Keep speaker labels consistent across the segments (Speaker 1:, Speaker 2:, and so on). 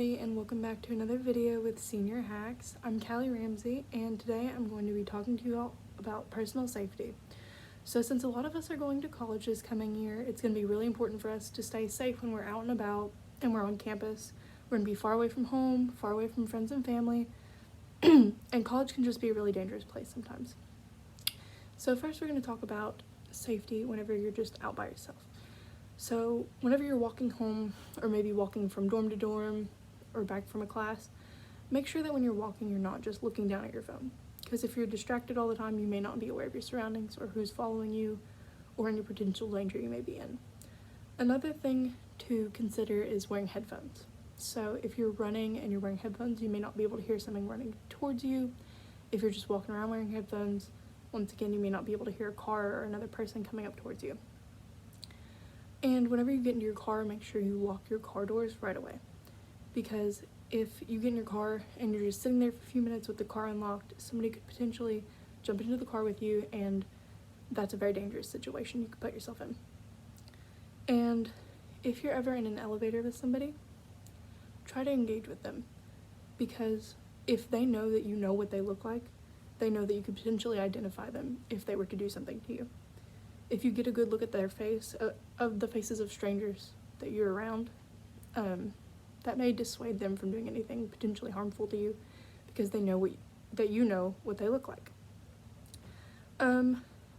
Speaker 1: everybody, and welcome back to another video with Senior Hacks. I'm Callie Ramsey, and today I'm going to be talking to you all about personal safety. So since a lot of us are going to college this coming year, it's going to be really important for us to stay safe when we're out and about and we're on campus. We're going to be far away from home, far away from friends and family, and college can just be a really dangerous place sometimes. So first we're going to talk about safety whenever you're just out by yourself. So whenever you're walking home, or maybe walking from dorm to dorm or back from a class, make sure that when you're walking you're not just looking down at your phone, because if you're distracted all the time you may not be aware of your surroundings or who's following you or any potential danger you may be in. Another thing to consider is wearing headphones. So if you're running and you're wearing headphones, you may not be able to hear something running towards you. If you're just walking around wearing headphones, once again you may not be able to hear a car or another person coming up towards you. And whenever you get into your car, make sure you lock your car doors right away. Because if you get in your car and you're just sitting there for a few minutes with the car unlocked, somebody could potentially jump into the car with you, and that's a very dangerous situation you could put yourself in. And if you're ever in an elevator with somebody, try to engage with them. Because if they know that you know what they look like, they know that you could potentially identify them if they were to do something to you. If you get a good look at their face, of the faces of strangers that you're around, that may dissuade them from doing anything potentially harmful to you, because they know that you know what they look like.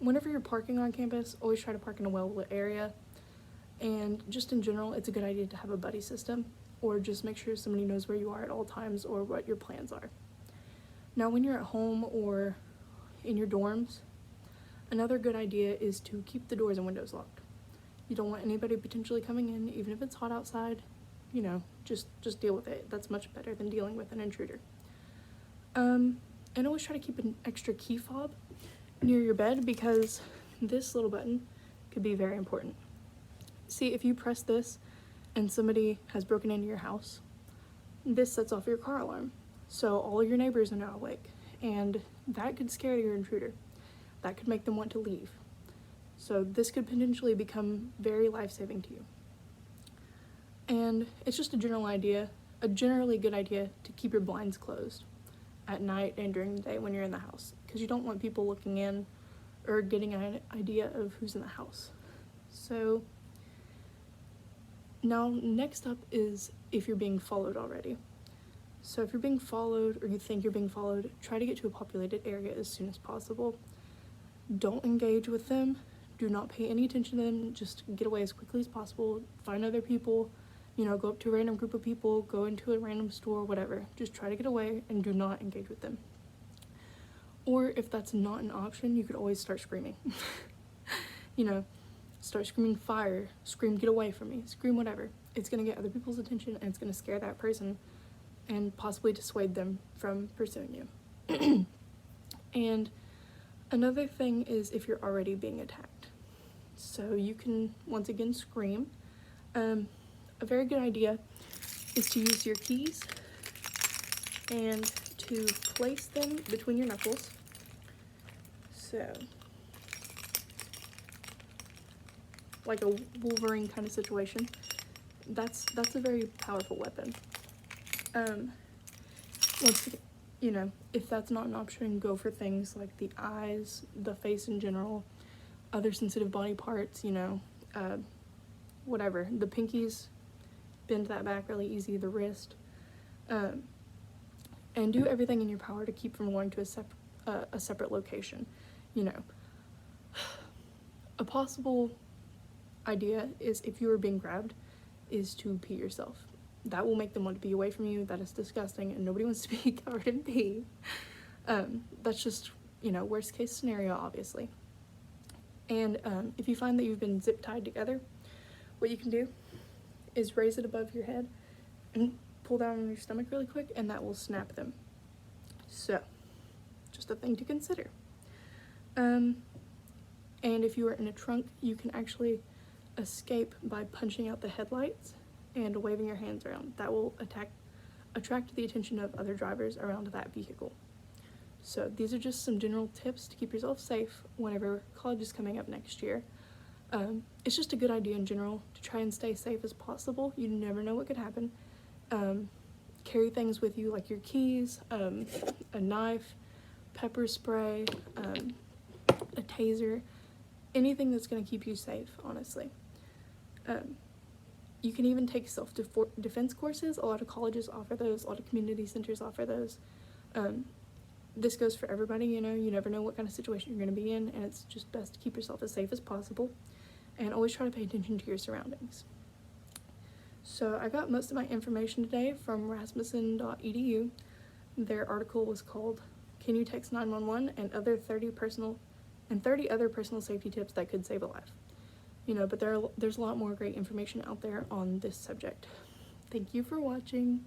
Speaker 1: Whenever you're parking on campus, always try to park in a well-lit area, and just in general, it's a good idea to have a buddy system, or just make sure somebody knows where you are at all times or what your plans are. Now, when you're at home or in your dorms, another good idea is to keep the doors and windows locked. You don't want anybody potentially coming in, even if it's hot outside. You know, just deal with it. That's much better than dealing with an intruder. And always try to keep an extra key fob near your bed, because this little button could be very important. See, if you press this and somebody has broken into your house, this sets off your car alarm. So all of your neighbors are now awake, and that could scare your intruder. That could make them want to leave. So this could potentially become very life-saving to you. And it's just a generally good idea to keep your blinds closed at night and during the day when you're in the house, because you don't want people looking in or getting an idea of who's in the house. So now next up is if you're being followed already. So if you're being followed, or you think you're being followed, try to get to a populated area as soon as possible. Don't engage with them. Do not pay any attention to them. Just get away as quickly as possible. Find other people. Go up to a random group of people. Go into a random store, whatever. Just try to get away and do not engage with them. Or if that's not an option, you could always start screaming. Start screaming fire. Scream get away from me. Scream whatever. It's going to get other people's attention, and it's going to scare that person and possibly dissuade them from pursuing you. And another thing is if you're already being attacked. So you can, once again, scream. A very good idea is to use your keys and to place them between your knuckles. So, like a Wolverine kind of situation. That's a very powerful weapon. Once again, if that's not an option, go for things like the eyes, the face in general, other sensitive body parts, whatever. The pinkies, bend that back really easy, the wrist. And do everything in your power to keep from going to a separate location. A possible idea is, if you are being grabbed, is to pee yourself. That will make them want to be away from you. That is disgusting, and nobody wants to be covered in pee. That's just, worst case scenario, obviously. And if you find that you've been zip tied together, what you can do is raise it above your head and pull down on your stomach really quick, and that will snap them. So, just a thing to consider. And if you are in a trunk, you can actually escape by punching out the headlights and waving your hands around. That will attract the attention of other drivers around that vehicle. So these are just some general tips to keep yourself safe whenever college is coming up next year. It's just a good idea in general to try and stay safe as possible. You never know what could happen. carry things with you like your keys, a knife, pepper spray, a taser, anything that's going to keep you safe, honestly. You can even take self-defense courses. A lot of colleges offer those, a lot of community centers offer those. This goes for everybody, you never know what kind of situation you're going to be in, and it's just best to keep yourself as safe as possible, and always try to pay attention to your surroundings. So I got most of my information today from rasmussen.edu. Their article was called "Can You Text 911 and 30 other personal safety tips that could save a life." But there's a lot more great information out there on this subject. Thank you for watching.